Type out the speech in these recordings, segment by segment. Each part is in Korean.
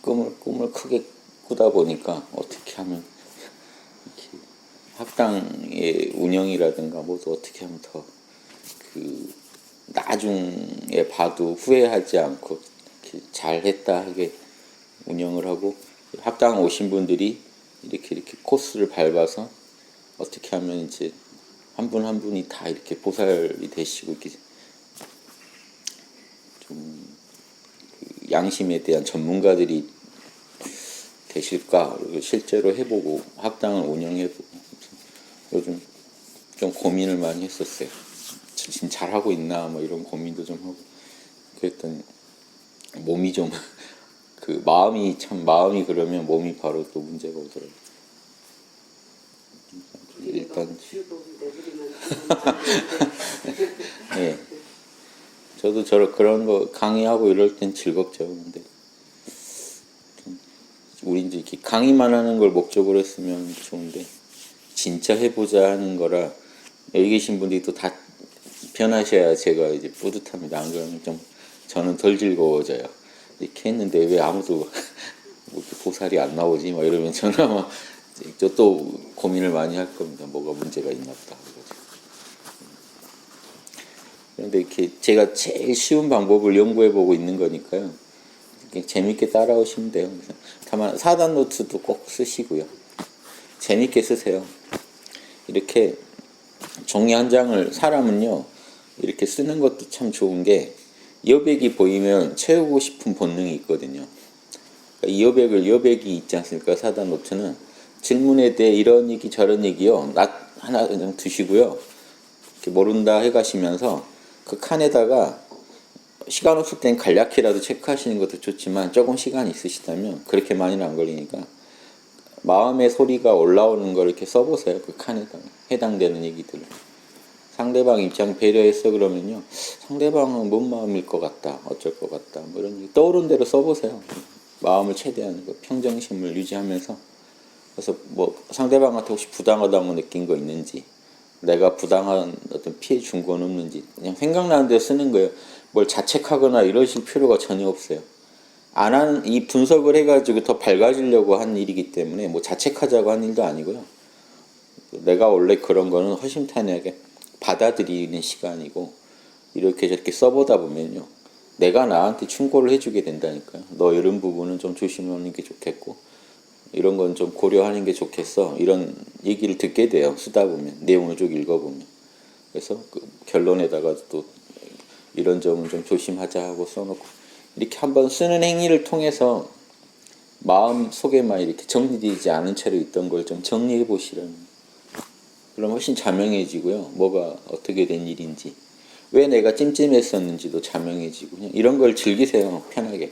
꿈을 크게 꾸다 보니까 어떻게 하면 이렇게 학당의 운영이라든가 뭐도 어떻게 하면 더 그 나중에 봐도 후회하지 않고 이렇게 잘했다 하게 운영을 하고, 학당 오신 분들이 이렇게 코스를 밟아서 어떻게 하면 이제 한 분 한 분이 다 이렇게 보살이 되시고 이렇게 좀 그 양심에 대한 전문가들이 되실까, 그리고 실제로 해보고 학당을 운영해보고 요즘 좀 고민을 많이 했었어요. 지금 잘하고 있나 뭐 이런 고민도 좀 하고 그랬더니 몸이 좀 그 마음이 그러면 몸이 바로 또 문제가 오더라고요. 일단 예, 저도 그런 거 강의하고 이럴 땐 즐겁죠. 근데 우리 이제 이렇게 강의만 하는 걸 목적으로 했으면 좋은데 진짜 해보자 하는 거라 여기 계신 분들이 또 다 변하셔야 제가 이제 뿌듯합니다. 안 그러면 좀 저는 덜 즐거워져요. 이렇게 했는데 왜 아무도 뭐 이렇게 보살이 안 나오지? 막 이러면 저는 아마 또 고민을 많이 할 겁니다. 뭐가 문제가 있나 보다. 그런데 이렇게 제가 제일 쉬운 방법을 연구해보고 있는 거니까요. 재밌게 따라오시면 돼요. 다만 사단 노트도 꼭 쓰시고요. 재밌게 쓰세요. 이렇게 종이 한 장을, 사람은요 이렇게 쓰는 것도 참 좋은 게 여백이 보이면 채우고 싶은 본능이 있거든요. 이 여백이 있지 않습니까? 사단 노트는 질문에 대해 이런 얘기 저런 얘기요 하나 좀 두시고요. 이렇게 모른다 해가시면서 그 칸에다가 시간 없을 땐 간략히라도 체크하시는 것도 좋지만 조금 시간이 있으시다면 그렇게 많이는 안 걸리니까 마음의 소리가 올라오는 걸 이렇게 써보세요. 그 칸에다가 해당되는 얘기들을. 상대방 입장 배려해서 그러면요, 상대방은 뭔 마음일 것 같다, 어쩔 것 같다, 뭐 이런 얘기 떠오른 대로 써보세요. 마음을 최대한 평정심을 유지하면서. 그래서 뭐 상대방한테 혹시 부당하다고 느낀 거 있는지, 내가 부당한 어떤 피해 준 건 없는지 그냥 생각나는 대로 쓰는 거예요. 뭘 자책하거나 이러실 필요가 전혀 없어요. 안 하는 이 분석을 해가지고 더 밝아지려고 한 일이기 때문에 뭐 자책하자고 한 일도 아니고요. 내가 원래 그런 거는 허심탄회하게 받아들이는 시간이고, 이렇게 저렇게 써보다 보면요, 내가 나한테 충고를 해주게 된다니까요. 너 이런 부분은 좀 조심하는 게 좋겠고 이런 건 좀 고려하는 게 좋겠어, 이런 얘기를 듣게 돼요. 쓰다 보면, 내용을 쭉 읽어보면. 그래서 그 결론에다가 또 이런 점은 좀 조심하자 하고 써놓고, 이렇게 한번 쓰는 행위를 통해서 마음 속에만 이렇게 정리되지 않은 채로 있던 걸 좀 정리해 보시라는. 그럼 훨씬 자명해지고요. 뭐가 어떻게 된 일인지, 왜 내가 찜찜했었는지도 자명해지고, 그냥 이런 걸 즐기세요. 편하게.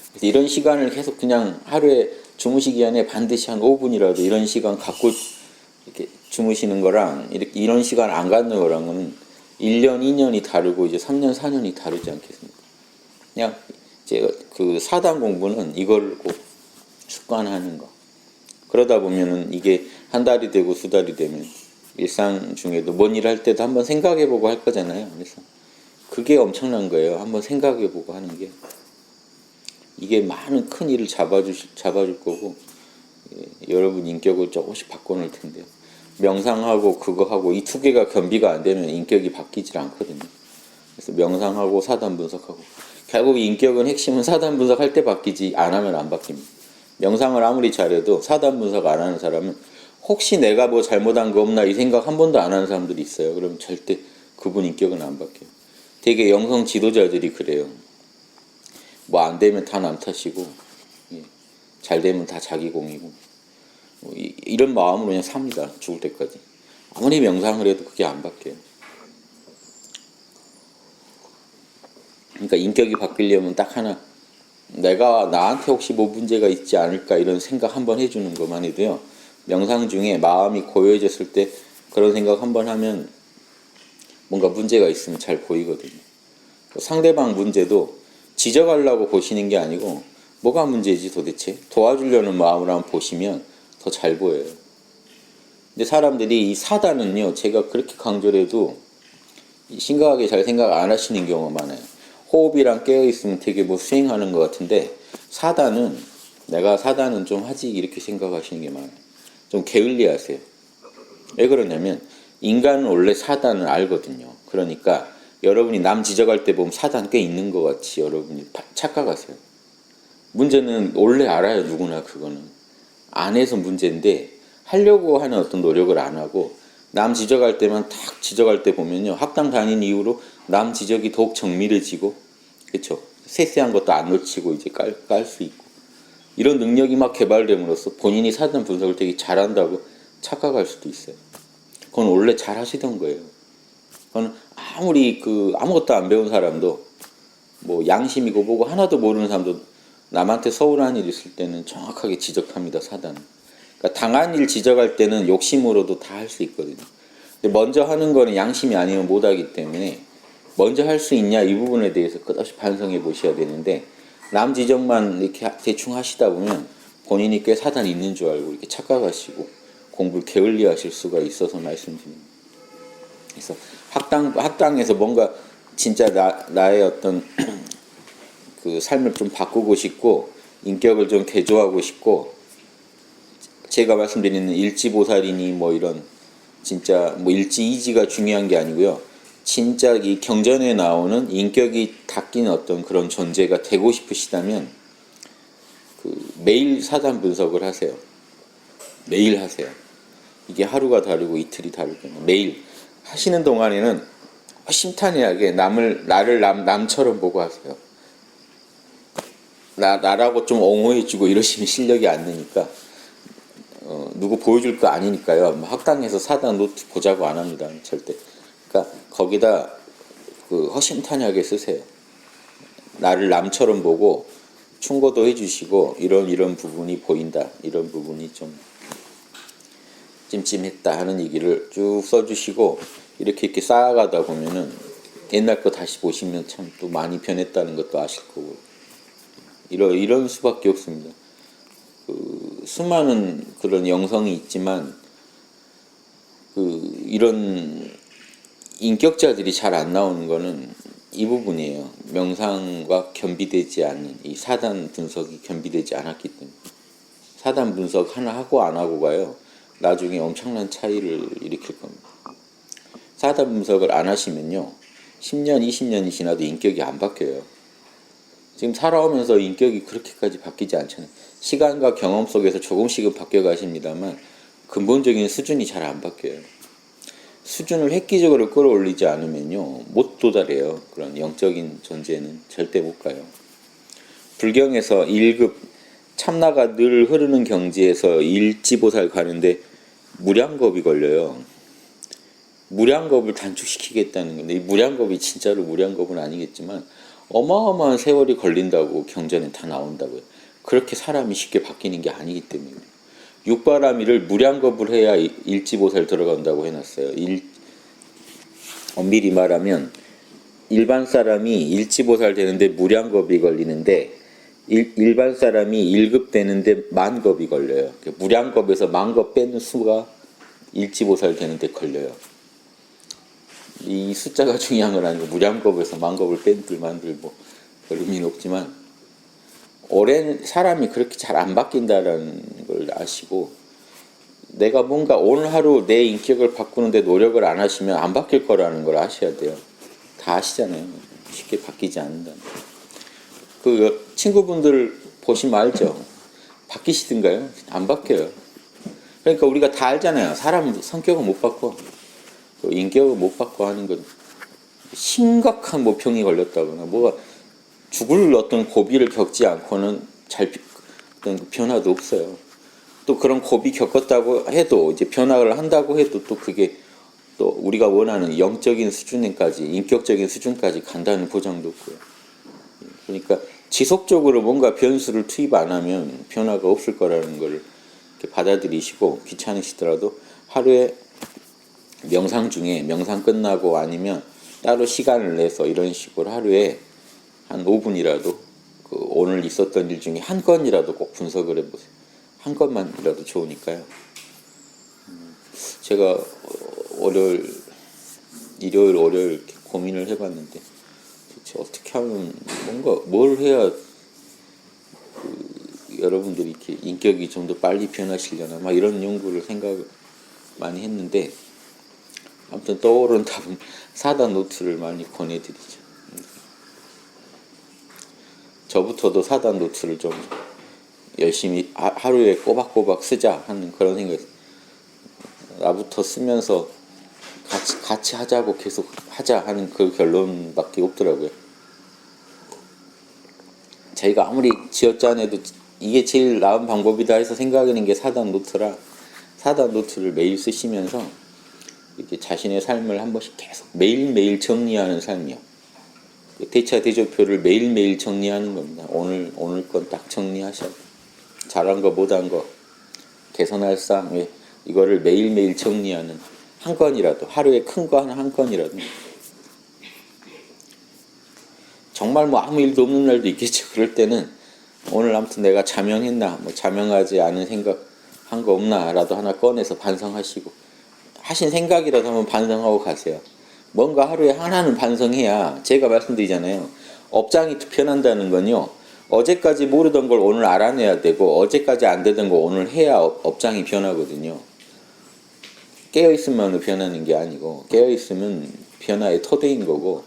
그래서 이런 시간을 계속 그냥 하루에 주무시기 전에 반드시 한 5분이라도 이런 시간 갖고 이렇게 주무시는 거랑 이런 시간 안 갖는 거랑은 1년, 2년이 다르고 이제 3년, 4년이 다르지 않겠습니까? 그냥 제가 그 사단 공부는 이걸 꼭 습관하는 거. 그러다 보면은 이게 한 달이 되고 두 달이 되면 일상 중에도 뭔 일 할 때도 한번 생각해보고 할 거잖아요. 그래서 그게 엄청난 거예요. 한번 생각해보고 하는 게. 이게 많은 큰 일을 잡아줄 거고, 여러분 인격을 조금씩 바꿔놓을 텐데요. 명상하고 그거 하고 이 두 개가 겸비가 안 되면 인격이 바뀌질 않거든요. 그래서 명상하고 사단 분석하고, 결국 인격은 핵심은 사단 분석할 때 바뀌지 안 하면 안 바뀝니다. 명상을 아무리 잘해도 사단 분석 안 하는 사람은 혹시 내가 뭐 잘못한 거 없나 이 생각 한 번도 안 하는 사람들이 있어요. 그럼 절대 그분 인격은 안 바뀌어요. 되게 영성 지도자들이 그래요. 뭐 안 되면 다 남 탓이고, 잘 되면 다 자기 공이고, 뭐 이런 마음으로 그냥 삽니다. 죽을 때까지. 아무리 명상을 해도 그게 안 바뀌어요. 그러니까 인격이 바뀌려면 딱 하나, 내가 나한테 혹시 뭐 문제가 있지 않을까 이런 생각 한번 해주는 것만 해도요, 명상 중에 마음이 고요해졌을 때 그런 생각 한번 하면 뭔가 문제가 있으면 잘 보이거든요. 상대방 문제도 지적하려고 보시는 게 아니고 뭐가 문제지 도대체 도와주려는 마음으로 한번 보시면 더 잘 보여요. 근데 사람들이 이 사단은요, 제가 그렇게 강조를 해도 심각하게 잘 생각 안 하시는 경우가 많아요. 호흡이랑 깨어 있으면 되게 뭐 수행하는 것 같은데 내가 사단은 좀 하지 이렇게 생각하시는 게 많아요. 좀 게을리하세요. 왜 그러냐면 인간은 원래 사단을 알거든요. 그러니까 여러분이 남 지적할 때 보면 사단 꽤 있는 것 같이 여러분이 착각하세요. 문제는 원래 알아요. 누구나 그거는. 안 해서 문제인데 하려고 하는 어떤 노력을 안 하고 남 지적할 때만 탁 지적할 때 보면요. 학당 다닌 이후로 남 지적이 더욱 정밀해지고 그렇죠. 세세한 것도 안 놓치고 이제 깔 수 있고 이런 능력이 막 개발됨으로써 본인이 사단 분석을 되게 잘한다고 착각할 수도 있어요. 그건 원래 잘 하시던 거예요. 그건 아무리 아무것도 안 배운 사람도 뭐 양심이고 뭐고 하나도 모르는 사람도 남한테 서운한 일 있을 때는 정확하게 지적합니다. 사단은. 그러니까 당한 일 지적할 때는 욕심으로도 다 할 수 있거든요. 근데 먼저 하는 거는 양심이 아니면 못하기 때문에 먼저 할 수 있냐 이 부분에 대해서 끝없이 반성해 보셔야 되는데 남 지적만 이렇게 대충 하시다 보면 본인이 꽤 사단이 있는 줄 알고 이렇게 착각하시고 공부를 게을리 하실 수가 있어서 말씀드립니다. 그래서 학당에서 뭔가 진짜 나의 어떤 그 삶을 좀 바꾸고 싶고 인격을 좀 개조하고 싶고 제가 말씀드리는 일지보살이니 뭐 이런 진짜 뭐 일지이지가 중요한 게 아니고요. 진짜 이 경전에 나오는 인격이 닦인 어떤 그런 존재가 되고 싶으시다면 매일 사단 분석을 하세요. 매일 하세요. 이게 하루가 다르고 이틀이 다르거든요. 매일 하시는 동안에는 심탄회하게 나를 남처럼 보고 하세요. 나라고 좀 옹호해주고 이러시면 실력이 안 느니까 누구 보여줄 거 아니니까요. 학당에서 사단 노트 보자고 안 합니다. 절대. 그러니까 거기다 허심탄회하게 쓰세요. 나를 남처럼 보고 충고도 해주시고 이런 부분이 보인다. 이런 부분이 좀 찜찜했다 하는 얘기를 쭉 써주시고 이렇게 쌓아가다 보면은 옛날 거 다시 보시면 참 또 많이 변했다는 것도 아실 거고 이런 수밖에 없습니다. 수많은 그런 영성이 있지만 이런 인격자들이 잘 안 나오는 거는 이 부분이에요. 명상과 겸비되지 않는 이 사단 분석이 겸비되지 않았기 때문에 사단 분석 하나 하고 안 하고가요. 나중에 엄청난 차이를 일으킬 겁니다. 사단 분석을 안 하시면요. 10년, 20년이 지나도 인격이 안 바뀌어요. 지금 살아오면서 인격이 그렇게까지 바뀌지 않잖아요. 시간과 경험 속에서 조금씩은 바뀌어 가십니다만 근본적인 수준이 잘 안 바뀌어요. 수준을 획기적으로 끌어올리지 않으면요. 못 도달해요. 그런 영적인 존재는 절대 못 가요. 불경에서 1급 참나가 늘 흐르는 경지에서 일지보살 가는데 무량겁이 걸려요. 무량겁을 단축시키겠다는 건데 이 무량겁이 진짜로 무량겁은 아니겠지만 어마어마한 세월이 걸린다고 경전에 다 나온다고요. 그렇게 사람이 쉽게 바뀌는 게 아니기 때문에 육바라밀을 무량겁을 해야 일지보살 들어간다고 해놨어요. 엄밀히 말하면 일반 사람이 일지보살 되는데 무량겁이 걸리는데 일반 사람이 1급 되는데 만겁이 걸려요. 무량겁에서 만겁 빼는 수가 일지보살 되는데 걸려요. 이 숫자가 중요한 건 아니고 무량겁에서 만겁을 뺀들 만들 뭐 의미는 없지만 오랜 사람이 그렇게 잘 안 바뀐다라는 걸 아시고 내가 뭔가 오늘 하루 내 인격을 바꾸는데 노력을 안 하시면 안 바뀔 거라는 걸 아셔야 돼요. 다 아시잖아요. 쉽게 바뀌지 않는다는 친구분들 보시면 알죠. 바뀌시든가요? 안 바뀌어요. 그러니까 우리가 다 알잖아요. 사람 성격은 못 바꿔. 인격을 못 바꿔 하는 건 심각한 모병이 걸렸다거나 뭐가 죽을 어떤 고비를 겪지 않고는 어떤 변화도 없어요. 또 그런 고비 겪었다고 해도 이제 변화를 한다고 해도 또 그게 또 우리가 원하는 영적인 수준까지 인격적인 수준까지 간다는 보장도 없고요. 그러니까 지속적으로 뭔가 변수를 투입 안 하면 변화가 없을 거라는 걸 이렇게 받아들이시고 귀찮으시더라도 하루에 명상 중에 명상 끝나고 아니면 따로 시간을 내서 이런 식으로 하루에 한 5분이라도 오늘 있었던 일 중에 한 건이라도 꼭 분석을 해보세요. 한 건만이라도 좋으니까요. 제가 일요일, 월요일 이렇게 고민을 해봤는데 그치, 어떻게 하면 뭔가 뭘 해야 여러분들이 이렇게 인격이 좀 더 빨리 변하시려나 막 이런 연구를 생각을 많이 했는데 아무튼 떠오른 답은 사단 노트를 많이 권해드리죠. 저부터도 사단 노트를 좀 열심히 하루에 꼬박꼬박 쓰자 하는 그런 생각이 나부터 쓰면서 같이 하자고 계속 하자 하는 그 결론밖에 없더라고요. 저희가 아무리 지어짜내도 이게 제일 나은 방법이다 해서 생각하는 게 사단 노트라 사단 노트를 매일 쓰시면서 이렇게 자신의 삶을 한 번씩 계속 매일매일 정리하는 삶이요. 대차 대조표를 매일매일 정리하는 겁니다. 오늘 건 딱 정리하셔야 돼요. 잘한 거 못한 거 개선할 사항 이거를 매일매일 정리하는 한 건이라도 하루에 큰 거 하나 한 건이라도 정말 뭐 아무 일도 없는 날도 있겠죠. 그럴 때는 오늘 아무튼 내가 자명했나 뭐 자명하지 않은 생각 한 거 없나라도 하나 꺼내서 반성하시고 하신 생각이라도 한번 반성하고 가세요. 뭔가 하루에 하나는 반성해야 제가 말씀드리잖아요. 업장이 변한다는 건요. 어제까지 모르던 걸 오늘 알아내야 되고 어제까지 안 되던 거 오늘 해야 업장이 변하거든요. 깨어있으면 변하는 게 아니고 깨어있으면 변화의 토대인 거고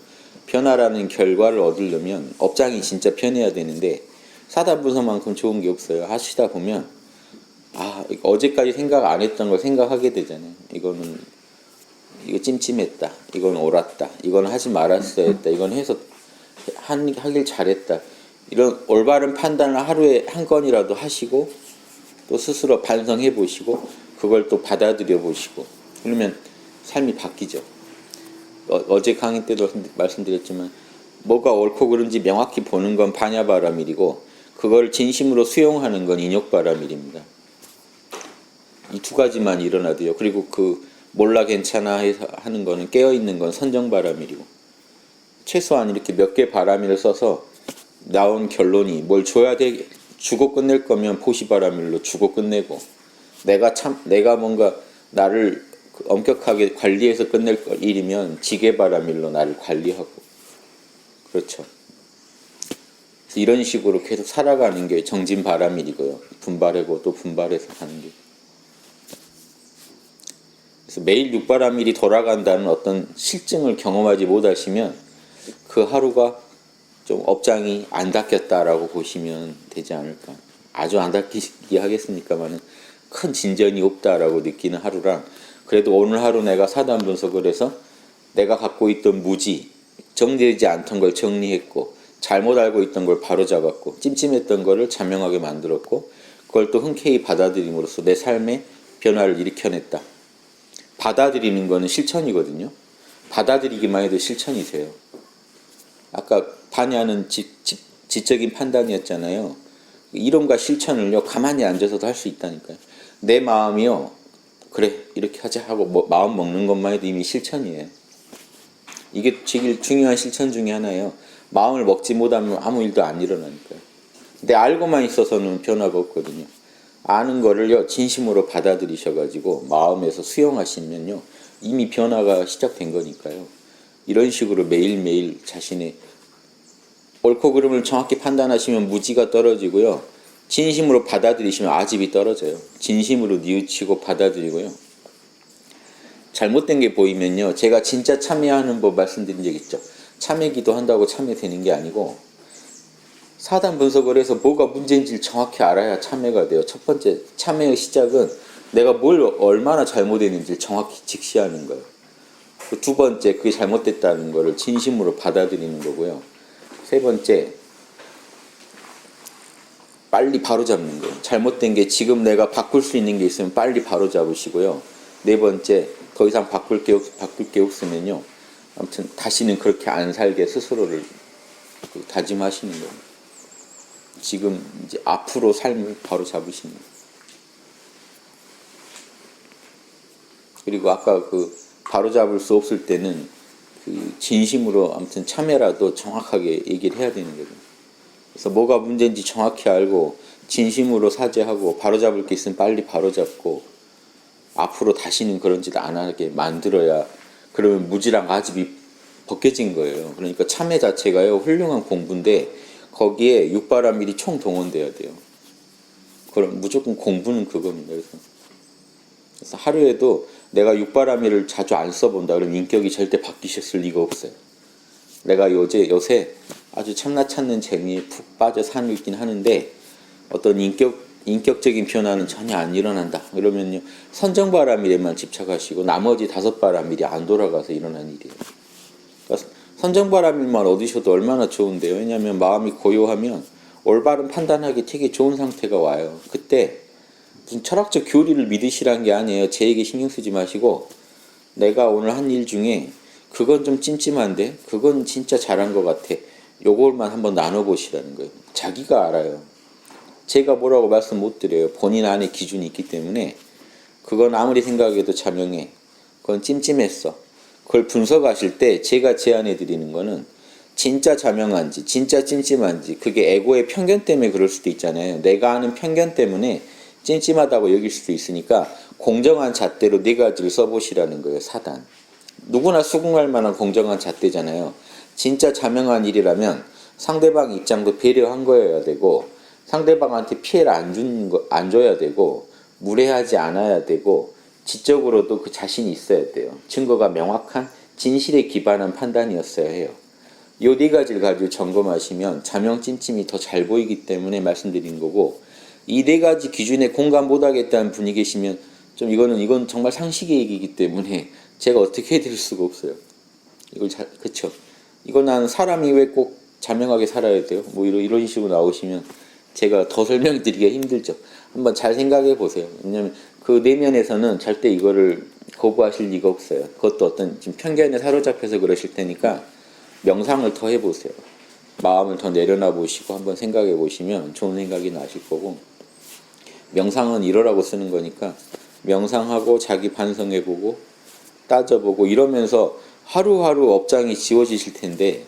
변화라는 결과를 얻으려면 업장이 진짜 변해야 되는데 사단분석만큼 좋은 게 없어요. 하시다 보면 어제까지 생각 안 했던 걸 생각하게 되잖아요. 이거 찜찜했다. 이건 옳았다. 이건 하지 말았어야 했다. 이건 해서 하길 잘했다. 이런 올바른 판단을 하루에 한 건이라도 하시고 또 스스로 반성해 보시고 그걸 또 받아들여 보시고 그러면 삶이 바뀌죠. 어제 강의 때도 말씀드렸지만 뭐가 옳고 그른지 명확히 보는 건 반야바라밀이고 그걸 진심으로 수용하는 건 인욕바라밀입니다. 이 두 가지만 일어나도요. 그리고 그 몰라 괜찮아 해서 하는 거는 깨어있는 건 선정바라밀이고 최소한 이렇게 몇 개 바라밀을 써서 나온 결론이 뭘 줘야 돼 주고 끝낼 거면 보시바라밀로 주고 끝내고 내가 뭔가 나를 엄격하게 관리해서 끝낼 일이면 지게바라밀로 나를 관리하고 그렇죠. 이런 식으로 계속 살아가는 게 정진바라밀이고요. 분발하고 또 분발해서 하는 게. 그래서 매일 육바라밀이 돌아간다는 어떤 실증을 경험하지 못하시면 그 하루가 좀 업장이 안 닦였다라고 보시면 되지 않을까. 아주 안 닦이게 하겠습니까만은 큰 진전이 없다라고 느끼는 하루랑 그래도 오늘 하루 내가 사단 분석을 해서 내가 갖고 있던 무지 정리되지 않던 걸 정리했고 잘못 알고 있던 걸 바로잡았고 찜찜했던 거를 자명하게 만들었고 그걸 또 흔쾌히 받아들임으로써 내 삶의 변화를 일으켜냈다. 받아들이는 거는 실천이거든요. 받아들이기만 해도 실천이세요. 아까 반야는 지적인 판단이었잖아요. 이론과 실천을요 가만히 앉아서도 할 수 있다니까요. 내 마음이요 그래 이렇게 하자 하고 마음 먹는 것만 해도 이미 실천이에요. 이게 제일 중요한 실천 중에 하나예요. 마음을 먹지 못하면 아무 일도 안 일어나니까요. 근데 알고만 있어서는 변화가 없거든요. 아는 거를요 진심으로 받아들이셔가지고 마음에서 수용하시면요 이미 변화가 시작된 거니까요. 이런 식으로 매일매일 자신의 옳고 그름을 정확히 판단하시면 무지가 떨어지고요. 진심으로 받아들이시면 아집이 떨어져요. 진심으로 뉘우치고 받아들이고요. 잘못된 게 보이면요. 제가 진짜 참여하는 법 말씀드린 적 있죠. 참여기도 한다고 참여되는 게 아니고 사단 분석을 해서 뭐가 문제인지를 정확히 알아야 참여가 돼요. 첫 번째 참여의 시작은 내가 뭘 얼마나 잘못했는지를 정확히 직시하는 거예요. 두 번째 그게 잘못됐다는 거를 진심으로 받아들이는 거고요. 세 번째 빨리 바로잡는 거예요. 잘못된 게 지금 내가 바꿀 수 있는 게 있으면 빨리 바로잡으시고요. 네 번째 더 이상 바꿀 게 없으면요. 아무튼 다시는 그렇게 안 살게 스스로를 다짐하시는 거예요. 지금 이제 앞으로 삶을 바로잡으시는 거예요. 그리고 아까 그 바로잡을 수 없을 때는 그 진심으로 아무튼 참여라도 정확하게 얘기를 해야 되는 거예요. 그래서 뭐가 문제인지 정확히 알고 진심으로 사죄하고 바로잡을 게 있으면 빨리 바로잡고 앞으로 다시는 그런 짓 안 하게 만들어야 그러면 무지랑 아집이 벗겨진 거예요. 그러니까 참회 자체가요 훌륭한 공부인데 거기에 육바라밀이 총 동원돼야 돼요. 그럼 무조건 공부는 그겁니다. 그래서 하루에도 내가 육바라밀을 자주 안 써본다 그러면 인격이 절대 바뀌셨을 리가 없어요. 내가 요새 아주 참나 찾는 재미에 푹 빠져 사는 있긴 하는데 어떤 인격적인 변화는 전혀 안 일어난다. 그러면요 선정바라밀에만 집착하시고 나머지 5바라밀이 안 돌아가서 일어난 일이에요. 그러니까 선정바라밀만 얻으셔도 얼마나 좋은데요. 왜냐하면 마음이 고요하면 올바른 판단하기 되게 좋은 상태가 와요. 그때 무슨 철학적 교리를 믿으시라는 게 아니에요. 제 얘기 신경 쓰지 마시고 내가 오늘 한 일 중에 그건 좀 찜찜한데 그건 진짜 잘한 것 같아. 요걸만 한번 나눠보시라는 거예요. 자기가 알아요. 제가 뭐라고 말씀 못 드려요. 본인 안에 기준이 있기 때문에 그건 아무리 생각해도 자명해. 그건 찜찜했어. 그걸 분석하실 때 제가 제안해 드리는 거는 진짜 자명한지 진짜 찜찜한지 그게 에고의 편견 때문에 그럴 수도 있잖아요. 내가 아는 편견 때문에 찜찜하다고 여길 수도 있으니까 공정한 잣대로 4가지를 써보시라는 거예요. 사단. 누구나 수긍할 만한 공정한 잣대잖아요. 진짜 자명한 일이라면 상대방 입장도 배려한 거여야 되고 상대방한테 피해를 안 줘야 되고 무례하지 않아야 되고 지적으로도 그 자신이 있어야 돼요. 증거가 명확한 진실에 기반한 판단이었어야 해요. 요 4가지를 가지고 점검하시면 자명 찜찜이 더 잘 보이기 때문에 말씀드린 거고 이 4가지 기준에 공감 못하겠다는 분이 계시면 좀 이건 정말 상식의 얘기이기 때문에 제가 어떻게 해드릴 수가 없어요. 그쵸? 이건 나는 사람이 왜 꼭 자명하게 살아야 돼요? 뭐 이런 식으로 나오시면 제가 더 설명드리기가 힘들죠. 한번 잘 생각해 보세요. 왜냐면 그 내면에서는 절대 이거를 거부하실 리가 없어요. 그것도 어떤 지금 편견에 사로잡혀서 그러실 테니까 명상을 더 해보세요. 마음을 더 내려놔 보시고 한번 생각해 보시면 좋은 생각이 나실 거고 명상은 이러라고 쓰는 거니까 명상하고 자기 반성해 보고 따져보고 이러면서 하루하루 업장이 지워지실 텐데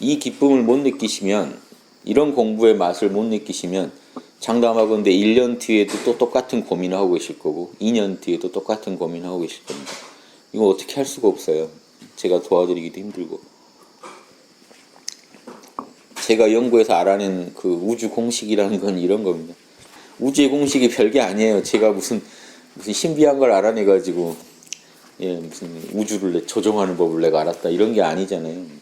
이 기쁨을 못 느끼시면 이런 공부의 맛을 못 느끼시면 장담하건대 1년 뒤에도 또 똑같은 고민을 하고 계실 거고 2년 뒤에도 똑같은 고민을 하고 계실 겁니다. 이거 어떻게 할 수가 없어요. 제가 도와드리기도 힘들고 제가 연구해서 알아낸 그 우주 공식이라는 건 이런 겁니다. 우주의 공식이 별게 아니에요. 제가 무슨 신비한 걸 알아내가지고 무슨 우주를 조종하는 법을 내가 알았다 이런 게 아니잖아요.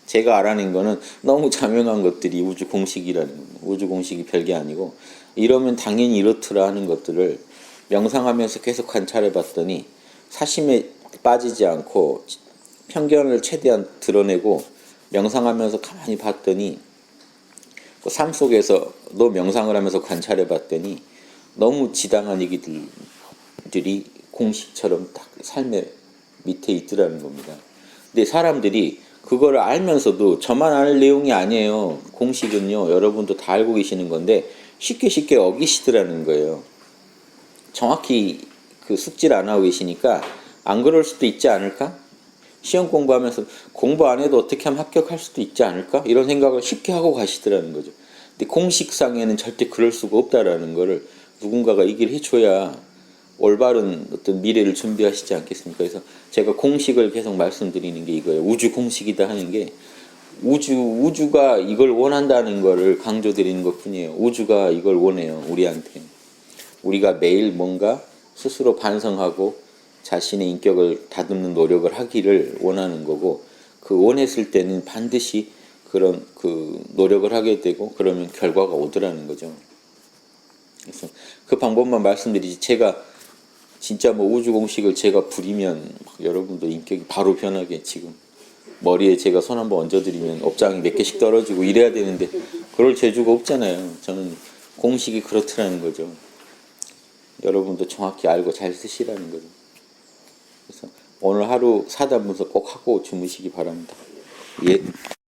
제가 알아낸 거는 너무 자명한 것들이 우주 공식이라는 겁니다. 우주 공식이 별게 아니고 이러면 당연히 이렇더라 하는 것들을 명상하면서 계속 관찰해 봤더니 사심에 빠지지 않고 편견을 최대한 드러내고 명상하면서 가만히 봤더니 그 삶 속에서도 명상을 하면서 관찰해 봤더니 너무 지당한 얘기들이 공식처럼 딱 삶의 밑에 있더라는 겁니다. 근데 사람들이 그걸 알면서도 저만 알 내용이 아니에요. 공식은요. 여러분도 다 알고 계시는 건데 쉽게 어기시더라는 거예요. 정확히 그 숙지를 안 하고 계시니까 안 그럴 수도 있지 않을까? 시험 공부하면서 공부 안 해도 어떻게 하면 합격할 수도 있지 않을까? 이런 생각을 쉽게 하고 가시더라는 거죠. 근데 공식상에는 절대 그럴 수가 없다라는 거를 누군가가 얘기를 해줘야 올바른 어떤 미래를 준비하시지 않겠습니까? 그래서 제가 공식을 계속 말씀드리는 게 이거예요. 우주 공식이다 하는 게 우주가 이걸 원한다는 거를 강조드리는 것 뿐이에요. 우주가 이걸 원해요. 우리한테. 우리가 매일 뭔가 스스로 반성하고 자신의 인격을 다듬는 노력을 하기를 원하는 거고 그 원했을 때는 반드시 그런 그 노력을 하게 되고 그러면 결과가 오더라는 거죠. 그래서 그 방법만 말씀드리지 제가 진짜 뭐 우주 공식을 제가 부리면 여러분도 인격이 바로 변하게 지금 머리에 제가 손 한번 얹어드리면 업장이 몇 개씩 떨어지고 이래야 되는데 그럴 재주가 없잖아요. 저는 공식이 그렇더라는 거죠. 여러분도 정확히 알고 잘 쓰시라는 거죠. 그래서 오늘 하루 사단 분석 꼭 하고 주무시기 바랍니다. 예.